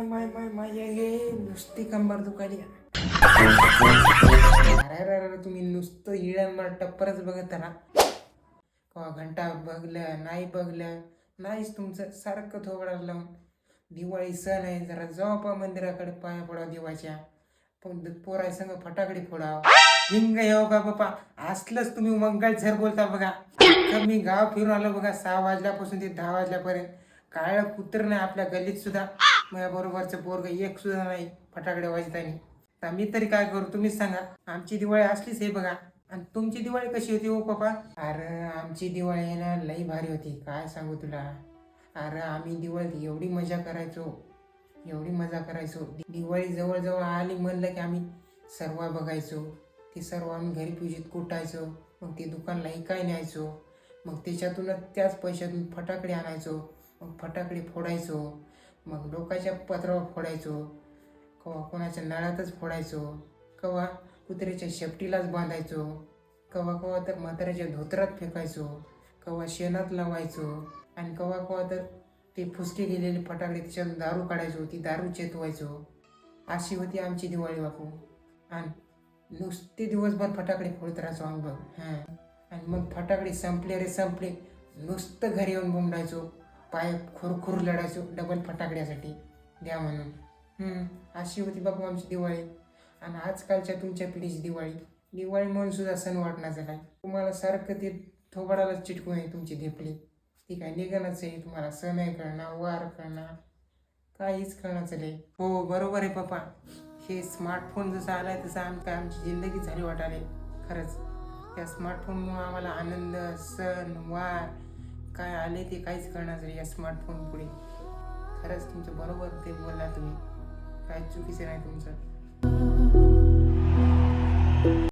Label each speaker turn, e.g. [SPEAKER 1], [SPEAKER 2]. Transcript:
[SPEAKER 1] माय ये नुसती कंबर दुखाली. अरे तुम्ही नुसतं इळ्यान मला टप्परच बघत राहा. कवा घंटा बघलं नाही बघलं नाहीच तुमचं सारखं थोबडाला लावून. दिवाळी सण आहे, जरा जाऊ पा मंदिराकडे पाया पडाव देवाच्या. पण पोराय संग फटाकडे फोडाव. हिंग येऊ का बापा, असलंच तुम्ही मंगळ झर बोलता बघा. मी गाव फिरून आलो बघा 6 वाजल्यापासून ते 10 वाजल्यापर्यंत. काळ कुत्र नाही आपल्या गल्लीत सुद्धा. माझ्या बरोबरचं पोरग एक सुद्धा नाही फटाकडे वाजतानी. तर मी तरी काय करू तुम्हीच सांगा. आमची दिवाळी असलीच आहे बघा. आणि तुमची दिवाळी कशी होती हो पप्पा? अरे आमची दिवाळी आहे ना लई भारी होती, काय सांगू तुला. अरे आम्ही दिवाळीत एवढी मजा करायचो, एवढी मजा करायचो. दिवाळी जवळजवळ आली म्हणलं की आम्ही सर्व बघायचो. ते सर्व आम्ही घरी पूजेत कुटायचो. मग ते दुकानला इकाय न्यायचो. मग त्याच्यातूनच त्याच पैशातून फटाकडे आणायचो. मग फटाकडे फोडायचो. मग लोकांच्या पत्रावर फोडायचो. कवा कोणाच्या नळातच फोडायचो. कवा कुत्र्याच्या शेपटीलाच बांधायचो. कवा कवा तर म्हाताऱ्याच्या धोत्रात फेकायचो. कवा शेणात लावायचो. आणि कवा कवा तर ते फुसके गेलेले फटाकडे त्याच्यातून दारू काढायचो, ती दारू चेतवायचो. अशी होती आमची दिवाळी बापू. आणि नुसते दिवसभर फटाकडे फोडत राहायचो आम्ही बघ. आणि मग फटाकडे संपले रे संपले, नुसतं घरी येऊन बोंबडायचो. पाय खुरखुर लढायचो डबल फटाकड्यासाठी द्या म्हणून. अशी होती बापू आमची दिवाळी. आणि आजकालच्या तुमच्या पिढीची दिवाळी म्हणून सुद्धा सण वाटणार झाला. तुम्हाला सारखं ते थोबाडालाच चिटकून आहे तुमची धेपली. ती काय निघणच आहे. तुम्हाला सण आहे कळणार, वार कळणार, काहीच कळणार चालेल. हो बरोबर आहे पप्पा. हे स्मार्टफोन जसं आलाय तसं आमची जिंदगी झाली वाटाले खरंच. त्या स्मार्टफोनमुळं आम्हाला आनंद, सण, वार काय आले ते काहीच कळणार झाले या स्मार्टफोन पुढे. खरंच तुमचं बरोबर ते बोलला तुम्ही, काय चुकीचं नाही तुमचं.